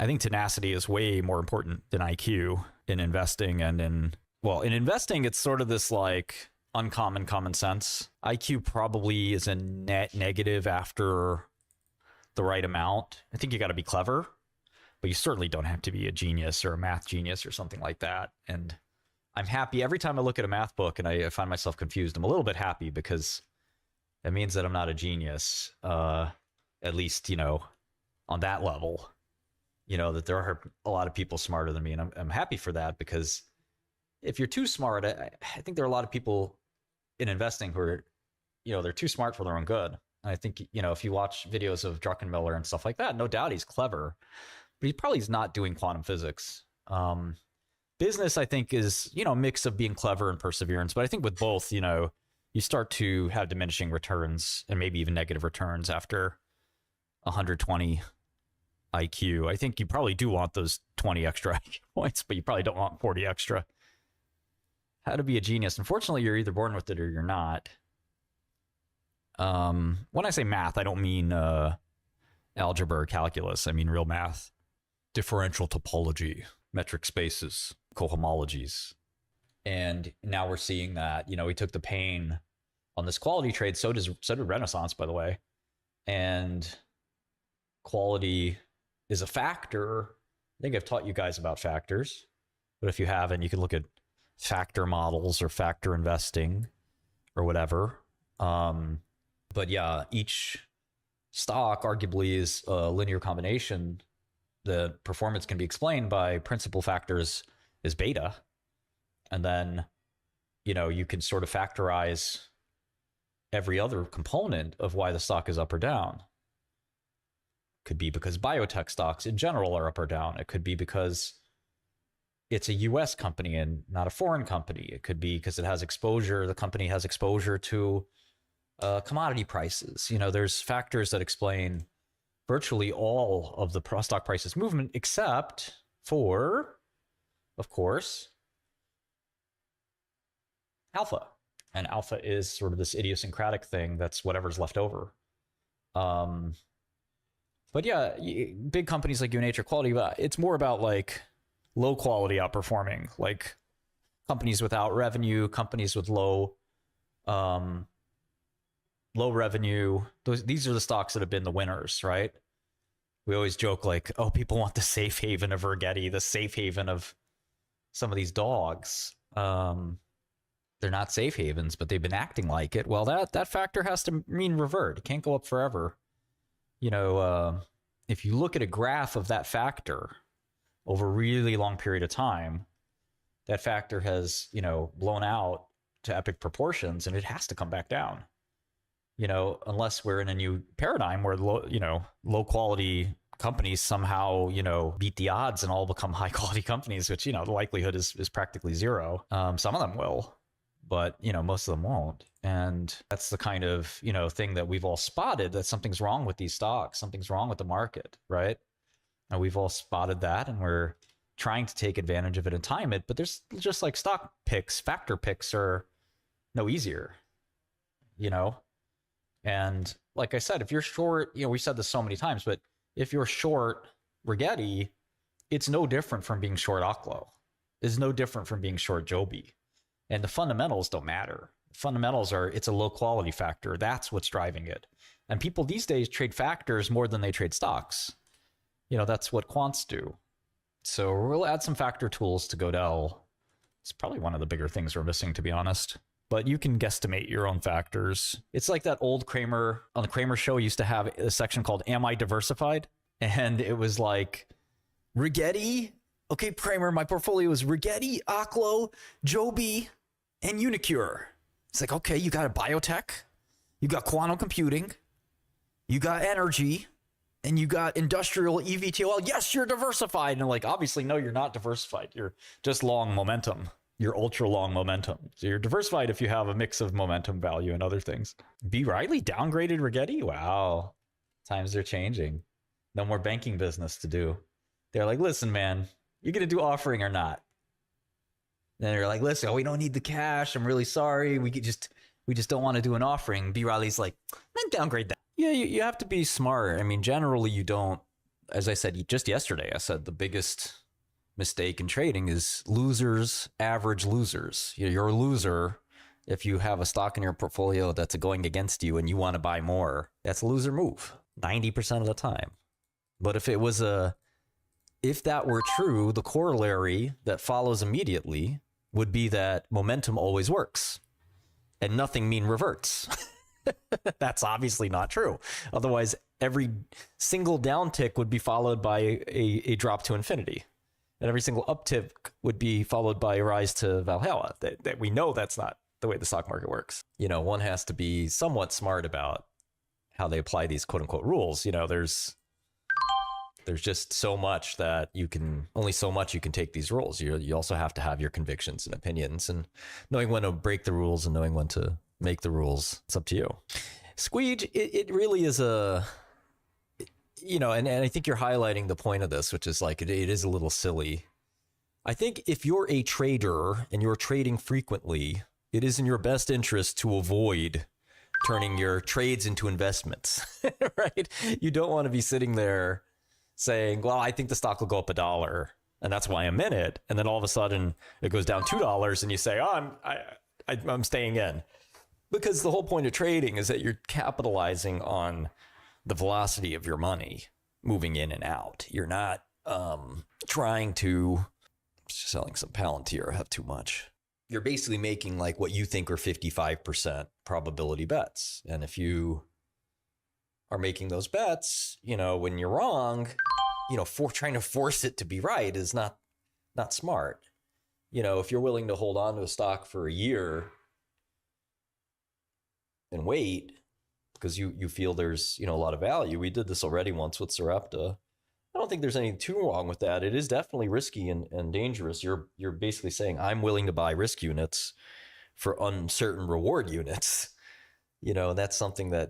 I think tenacity is way more important than IQ in investing. And in investing, it's sort of this like uncommon common sense. IQ probably is a net negative after the right amount. I think you got to be clever, but you certainly don't have to be a genius or a math genius or something like that. And I'm happy every time I look at a math book and I find myself confused. I'm a little bit happy because it means that I'm not a genius, at least, you know, on that level, you know, that there are a lot of people smarter than me. And I'm happy for that, because if you're too smart, I think there are a lot of people in investing who are, you know, they're too smart for their own good. And I think, you know, if you watch videos of Druckenmiller and stuff like that, no doubt he's clever, but he probably is not doing quantum physics. Business, I think, is, you know, a mix of being clever and perseverance. But I think with both, you know, you start to have diminishing returns and maybe even negative returns after 120 IQ. I think you probably do want those 20 extra IQ points, but you probably don't want 40 extra. How to be a genius. Unfortunately, you're either born with it or you're not. When I say math, I don't mean algebra or calculus. I mean real math. Differential topology, metric spaces, cohomologies. And now we're seeing that, you know, we took the pain on this quality trade. So did Renaissance, by the way. And quality is a factor. I think I've taught you guys about factors, but if you haven't, you can look at factor models or factor investing or whatever. But yeah, each stock arguably is a linear combination. The performance can be explained by principal factors is beta. And then, you know, you can sort of factorize every other component of why the stock is up or down. Could be because biotech stocks in general are up or down. It could be because it's a US company and not a foreign company. It could be because it has exposure, the company has exposure to commodity prices. You know, there's factors that explain virtually all of the stock prices movement, except for, of course, alpha. And alpha is sort of this idiosyncratic thing that's whatever's left over. But yeah, big companies like UNH are quality, but it's more about like low quality outperforming, like companies without revenue, companies with low revenue. These are the stocks that have been the winners, right? We always joke like, oh, people want the safe haven of Rigetti, the safe haven of some of these dogs. They're not safe havens, but they've been acting like it. Well, that factor has to mean revert. It can't go up forever. You know, if you look at a graph of that factor over a really long period of time, that factor has, you know, blown out to epic proportions, and it has to come back down. You know, unless we're in a new paradigm where low quality companies somehow, you know, beat the odds and all become high quality companies, which, you know, the likelihood is practically zero. Some of them will, but, you know, most of them won't. And that's the kind of, you know, thing that we've all spotted, that something's wrong with these stocks, something's wrong with the market, right? And we've all spotted that, and we're trying to take advantage of it and time it. But there's just like stock picks, factor picks are no easier, you know? And like I said, if you're short, you know, we said this so many times, but if you're short Rigetti, it's no different from being short 𝗥𝗏. It's no different from being short Joby. And the fundamentals don't matter. Fundamentals are, it's a low quality factor. That's what's driving it. And people these days trade factors more than they trade stocks. You know, that's what quants do. So we'll add some factor tools to Godel. It's probably one of the bigger things we're missing, to be honest. But you can guesstimate your own factors. It's like that old Kramer, on the Kramer show, used to have a section called Am I Diversified? And it was like, Rigetti? Okay, Kramer, my portfolio is Rigetti, 𝗥𝗏, Joby, and Unicure. It's like, okay, you got a biotech, you got quantum computing, you got energy, and you got industrial EVTOL. Yes, you're diversified. And like, obviously, no, you're not diversified. You're just long momentum. You're ultra long momentum. So you're diversified if you have a mix of momentum, value, and other things. B. Riley downgraded Rigetti? Wow. Times are changing. No more banking business to do. They're like, listen, man, you're going to do offering or not? Then they're like, listen, we don't need the cash. I'm really sorry. We just don't want to do an offering. B. Riley's like, then downgrade that. Yeah, you have to be smart. I mean, generally you don't. as I said just yesterday, I said the biggest mistake in trading is losers average losers. You're a loser if you have a stock in your portfolio that's going against you and you want to buy more. That's a loser move 90% of the time. But if that were true, the corollary that follows immediately would be that momentum always works and nothing mean reverts. That's obviously not true. Otherwise, every single downtick would be followed by a drop to infinity. And every single uptick would be followed by a rise to Valhalla. That we know that's not the way the stock market works. One has to be somewhat smart about how they apply these quote unquote rules. There's just so much that only so much you can take these rules. You also have to have your convictions and opinions, and knowing when to break the rules and knowing when to make the rules. It's up to you. Squeege, it really is and I think you're highlighting the point of this, which is like, it is a little silly. I think if you're a trader and you're trading frequently, it is in your best interest to avoid turning your trades into investments, right? You don't want to be sitting there saying, well, I think the stock will go up $1 and that's why I'm in it. And then all of a sudden it goes down $2 and you say, oh, I'm staying in. Because the whole point of trading is that you're capitalizing on the velocity of your money moving in and out. You're not trying to, selling some Palantir, I have too much. You're basically making like what you think are 55% probability bets. And if are making those bets, when you're wrong, trying to force it to be right is not smart. If you're willing to hold on to a stock for a year and wait because you feel there's, a lot of value. We did this already once with Sarepta. I don't think there's anything too wrong with that. It is definitely risky and dangerous. You're basically saying, I'm willing to buy risk units for uncertain reward units. That's something that,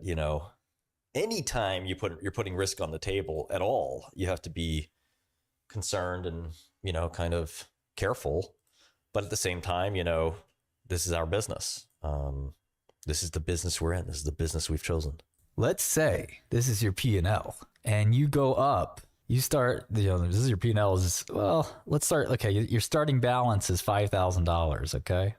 anytime you're putting risk on the table at all, you have to be concerned and, kind of careful. But at the same time, this is our business. This is the business we're in. This is the business we've chosen. Let's say this is your P&L and you go up. You start, this is your P&L is, well, let's start. Okay. Your starting balance is $5,000. Okay.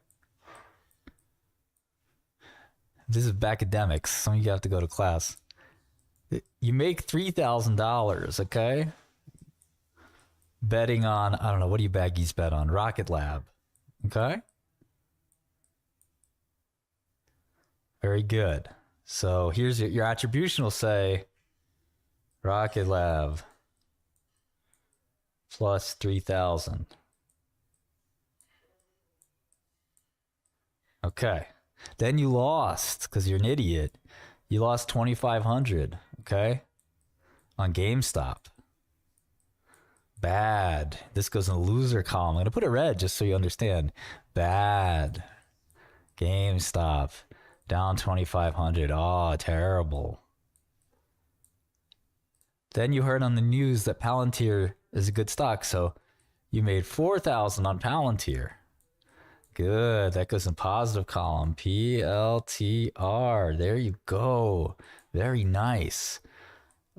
This is academics. Some of you have to go to class. You make $3,000. Okay. Betting on, I don't know, what do you baggies bet on? Rocket Lab. Okay. Very good. So here's your attribution will say Rocket Lab plus 3,000. Okay. Then you lost because you're an idiot. You lost 2,500. Okay. On GameStop. Bad. This goes in the loser column. I'm going to put it red just so you understand. Bad. GameStop. Down 2,500. Oh, terrible. Then you heard on the news that Palantir is a good stock. So you made 4,000 on Palantir. Good. That goes in positive column. PLTR. There you go. Very nice.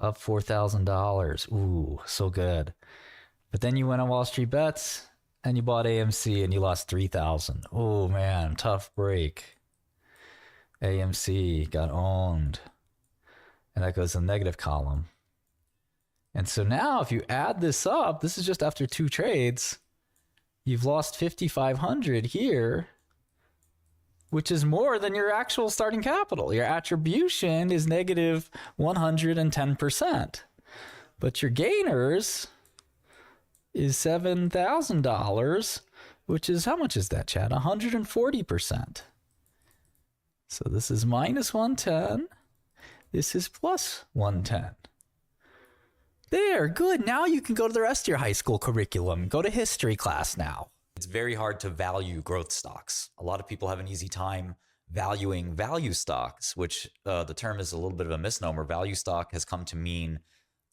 Up $4,000. Ooh, so good. But then you went on Wall Street Bets and you bought AMC and you lost 3,000. Oh man, tough break. AMC got owned. And that goes in the negative column. And so now if you add this up, this is just after 2 trades, you've lost 5,500 here, which is more than your actual starting capital. Your attribution is negative 110%. But your gainers is $7,000, which is, how much is that, Chad? 140%. So this is minus 110. This is plus 110. There, good. Now you can go to the rest of your high school curriculum. Go to history class now. It's very hard to value growth stocks. A lot of people have an easy time valuing value stocks, which the term is a little bit of a misnomer. Value stock has come to mean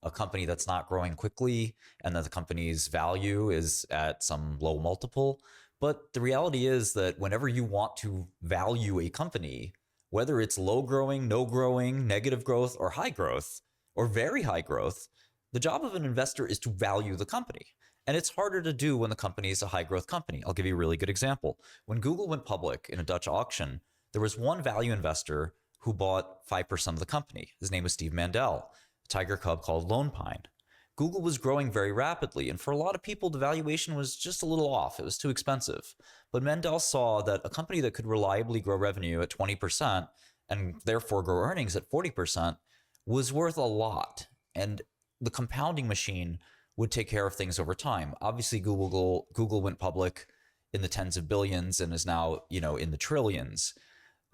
a company that's not growing quickly and that the company's value is at some low multiple. But the reality is that whenever you want to value a company, whether it's low growing, no growing, negative growth, or high growth, or very high growth, The job of an investor is to value the company. And it's harder to do when the company is a high growth company. I'll give you a really good example. When Google went public in a Dutch auction, there was one value investor who bought 5% of the company. His name was Steve Mandel, a tiger cub called Lone Pine. Google was growing very rapidly, and for a lot of people, the valuation was just a little off. It was too expensive. But Mandel saw that a company that could reliably grow revenue at 20% and therefore grow earnings at 40% was worth a lot. And the compounding machine would take care of things over time. Obviously, Google went public in the tens of billions and is now, in the trillions.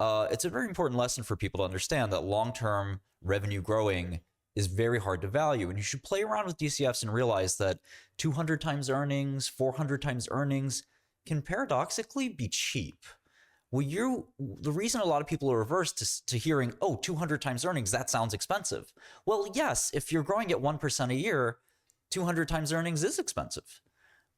It's a very important lesson for people to understand that long-term revenue growing is very hard to value. And you should play around with DCFs and realize that 200 times earnings, 400 times earnings can paradoxically be cheap. Well, the reason a lot of people are averse to hearing, 200 times earnings, that sounds expensive. Well, yes, if you're growing at 1% a year, 200 times earnings is expensive.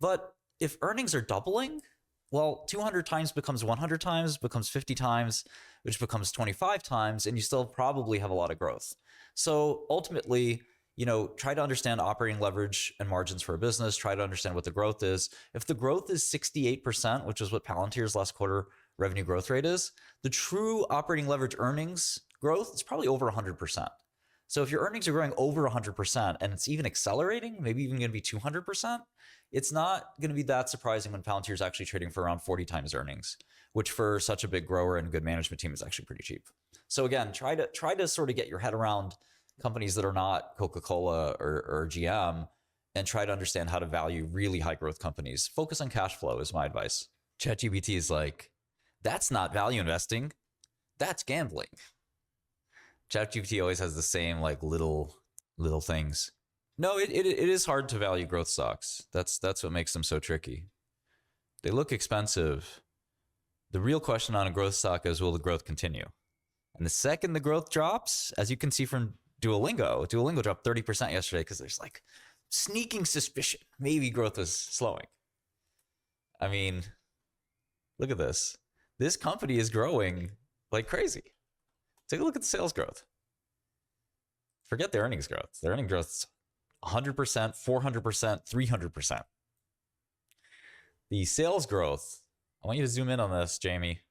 But if earnings are doubling, well, 200 times becomes 100 times, becomes 50 times, which becomes 25 times, and you still probably have a lot of growth. So ultimately, try to understand operating leverage and margins for a business. Try to understand what the growth is. If the growth is 68%, which is what Palantir's last quarter revenue growth rate is, the true operating leverage earnings growth is probably over 100%. So if your earnings are growing over 100% and it's even accelerating, maybe even going to be 200%, it's not going to be that surprising when Palantir is actually trading for around 40 times earnings, which for such a big grower and good management team is actually pretty cheap. So again, try to sort of get your head around companies that are not Coca-Cola or GM and try to understand how to value really high growth companies. Focus on cash flow is my advice. ChatGPT is like, that's not value investing, that's gambling. ChatGPT always has the same little things. No, it is hard to value growth stocks. That's what makes them so tricky. They look expensive. The real question on a growth stock is, will the growth continue? And the second the growth drops, as you can see from Duolingo dropped 30% yesterday because there's sneaking suspicion maybe growth was slowing. I mean, look at this. This company is growing like crazy. Take a look at the sales growth. Forget the earnings growth. The earnings growth's 100%, 400%, 300%. The sales growth, I want you to zoom in on this, Jamie.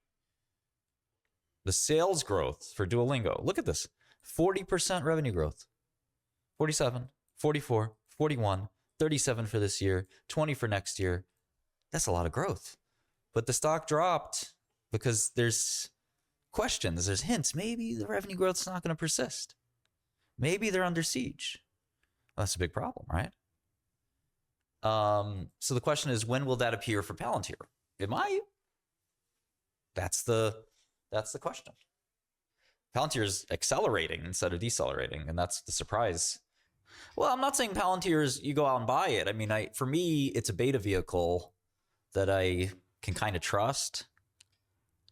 The sales growth for Duolingo, look at this. 40% revenue growth. 47, 44, 41, 37 for this year, 20 for next year. That's a lot of growth. But the stock dropped because there's questions, there's hints. Maybe the revenue growth's not going to persist. Maybe they're under siege. Well, that's a big problem, right? So the question is, when will that appear for Palantir? It might. That's the question. Palantir is accelerating instead of decelerating, and that's the surprise. Well, I'm not saying Palantir's you go out and buy it. I mean, for me, it's a beta vehicle that I can kind of trust.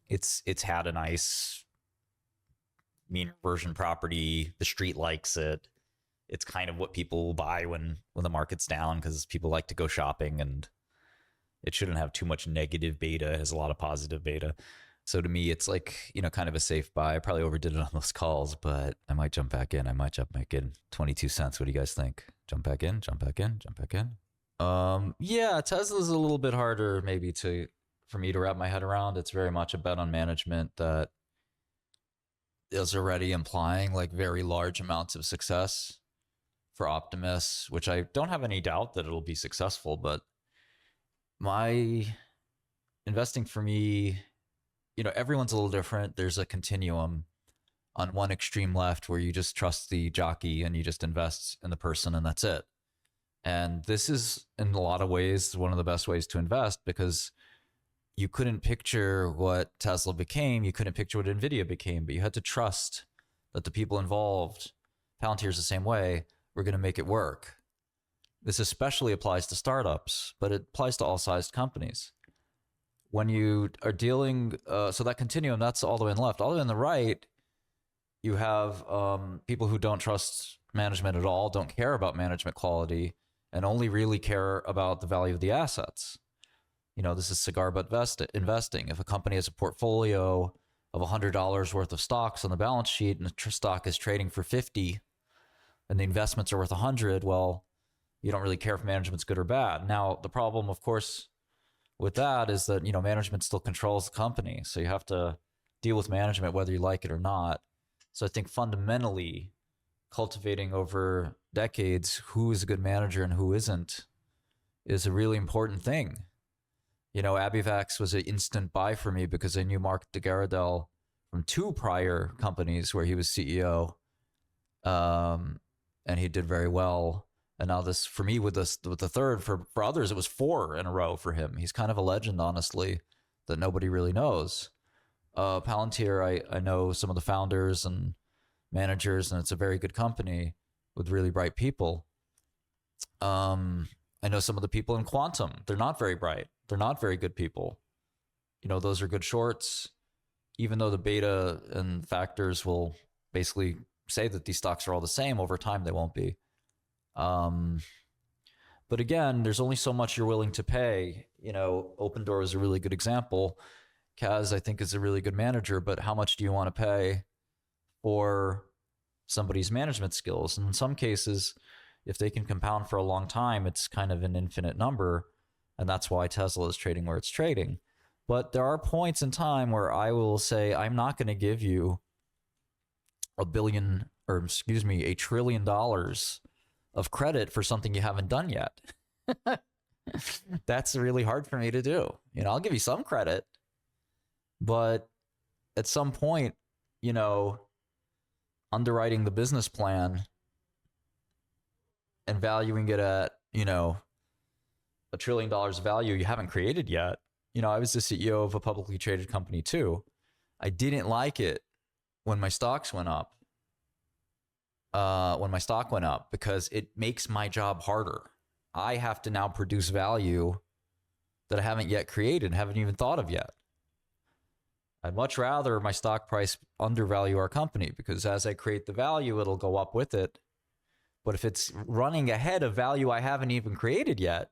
It's had a nice mean reversion property. The street likes it. It's kind of what people will buy when the market's down because people like to go shopping, and it shouldn't have too much negative beta. It has a lot of positive beta. So to me, it's kind of a safe buy. I probably overdid it on those calls, but I might jump back in. 22 cents. What do you guys think? Jump back in? Yeah, Tesla's a little bit harder maybe for me to wrap my head around. It's very much a bet on management that is already implying very large amounts of success for optimists, which I don't have any doubt that it'll be successful, but my investing for me, everyone's a little different. There's a continuum on one extreme left where you just trust the jockey and you just invest in the person and that's it. And this is in a lot of ways one of the best ways to invest because you couldn't picture what Tesla became. You couldn't picture what NVIDIA became, but you had to trust that the people involved, Palantir's the same way, were going to make it work. This especially applies to startups, but it applies to all sized companies. When you are dealing, so that continuum, that's all the way on the left. All the way on the right, you have people who don't trust management at all, don't care about management quality, and only really care about the value of the assets. This is cigar butt investing. If a company has a portfolio of $100 worth of stocks on the balance sheet and the stock is trading for 50, and the investments are worth 100, well, you don't really care if management's good or bad. Now, the problem, of course, with that is that, management still controls the company. So you have to deal with management whether you like it or not. So I think fundamentally cultivating over decades who is a good manager and who isn't is a really important thing. 𝗙𝗎𝗓𝗂 was an instant buy for me because I knew Mark 𝗥𝗘𝗓𝗘 from 2 prior companies where he was CEO. And he did very well. And now this, for me, with the third, for others, it was 4 in a row for him. He's kind of a legend, honestly, that nobody really knows. Palantir, I know some of the founders and managers, and it's a very good company with really bright people. I know some of the people in quantum. They're not very bright. They're not very good people. Those are good shorts, even though the beta and factors will basically say that these stocks are all the same. Over time, they won't be. But again, there's only so much you're willing to pay. Opendoor is a really good example. Kaz, I think, is a really good manager, but how much do you want to pay for somebody's management skills? And in some cases, if they can compound for a long time, it's kind of an infinite number. And that's why Tesla is trading where it's trading. But there are points in time where I will say, I'm not going to give you $1 trillion of credit for something you haven't done yet. That's really hard for me to do. I'll give you some credit, but at some point, underwriting the business plan and valuing it at, $1 trillion of value you haven't created yet. I was the CEO of a publicly traded company too. I didn't like it when my stocks went up. When my stock went up, because it makes my job harder. I have to now produce value that I haven't yet created, haven't even thought of yet. I'd much rather my stock price undervalue our company, because as I create the value, it'll go up with it. But if it's running ahead of value I haven't even created yet,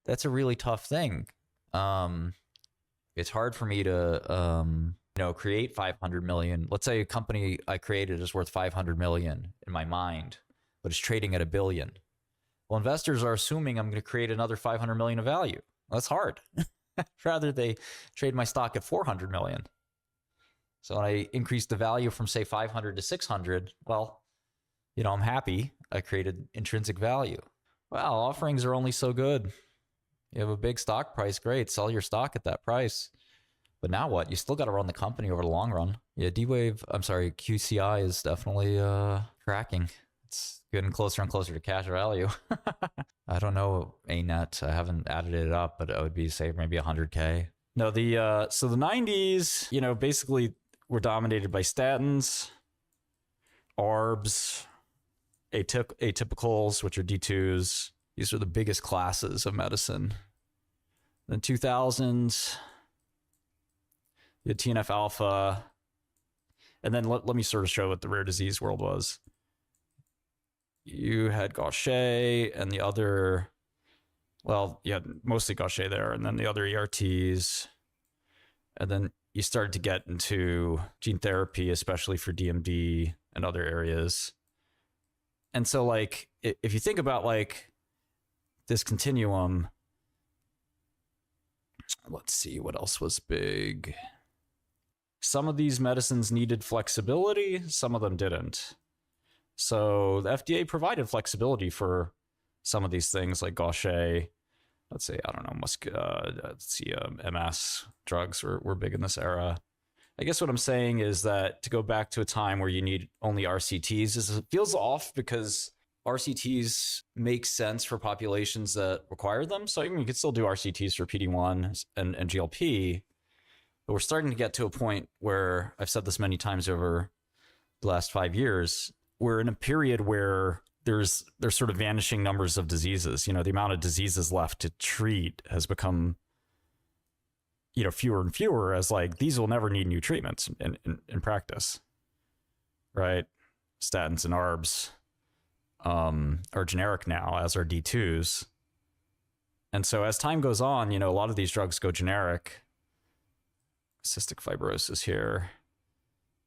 that's a really tough thing. It's hard for me to create 500 million. Let's say a company I created is worth 500 million in my mind, but it's trading at $1 billion. Well, investors are assuming I'm going to create another 500 million of value. That's hard. Rather, they trade my stock at 400 million. So when I increase the value from, say, 500 to 600, well, I'm happy. I created intrinsic value. Wow, offerings are only so good. You have a big stock price, great. Sell your stock at that price. But now what? You still got to run the company over the long run. Yeah, QCI is definitely tracking. It's getting closer and closer to cash value. I don't know ANET. I haven't added it up, but it would be, say, maybe 100K. No, so the 90s, basically were dominated by statins, ARBs, atypicals, which are D2s. These are the biggest classes of medicine. Then 2000s, you had TNF alpha. And then let me sort of show what the rare disease world was. You had Gaucher and the other, well, you had mostly Gaucher there, and then the other ERTs. And then you started to get into gene therapy, especially for DMD and other areas. And so, like, if you think about, like, this continuum, let's see, what else was big? Some of these medicines needed flexibility, some of them didn't. So the FDA provided flexibility for some of these things, like Gaucher. Let's say, I don't know, MS drugs were big in this era. I guess what I'm saying is that to go back to a time where you need only RCTs, it feels off, because RCTs make sense for populations that require them. So you could still do RCTs for PD-1 and GLP, but we're starting to get to a point where, I've said this many times over the last 5 years, we're in a period where there's sort of vanishing numbers of diseases. The amount of diseases left to treat has become, fewer and fewer, as like, these will never need new treatments in practice, right? Statins and ARBs are generic now, as are D2s. And so as time goes on, a lot of these drugs go generic. Cystic fibrosis here.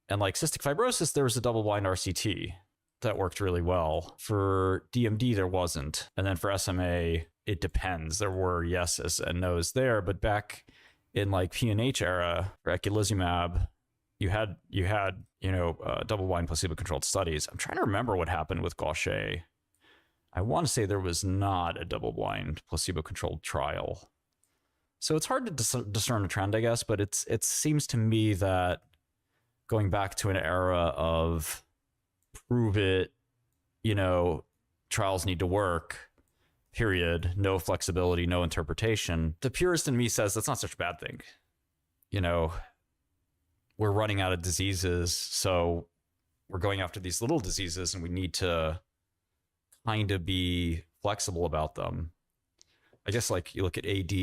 And like cystic fibrosis, there was a double-blind RCT. that worked really well. For DMD, there wasn't. And then for SMA, it depends. There were yeses and nos there, but back in like PNH era for eculizumab, you had double-blind placebo-controlled studies. I'm trying to remember what happened with Gaucher. I want to say there was not a double-blind placebo-controlled trial. So it's hard to discern a trend, I guess, but it seems to me that going back to an era of prove it, trials need to work, period, no flexibility, no interpretation. The purist in me says that's not such a bad thing. We're running out of diseases, so we're going after these little diseases, and we need to kind of be flexible about them. I guess like you look at AD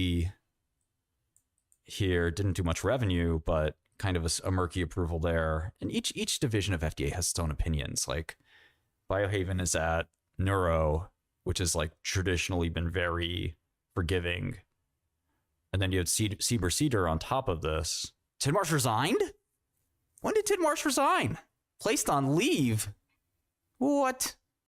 here, didn't do much revenue, but kind of a murky approval there. And each division of FDA has its own opinions. Like Biohaven is at neuro, which has like traditionally been very forgiving. And then you had CBER on top of this. Tidmarsh resigned? When did Tidmarsh resign? Placed on leave? What?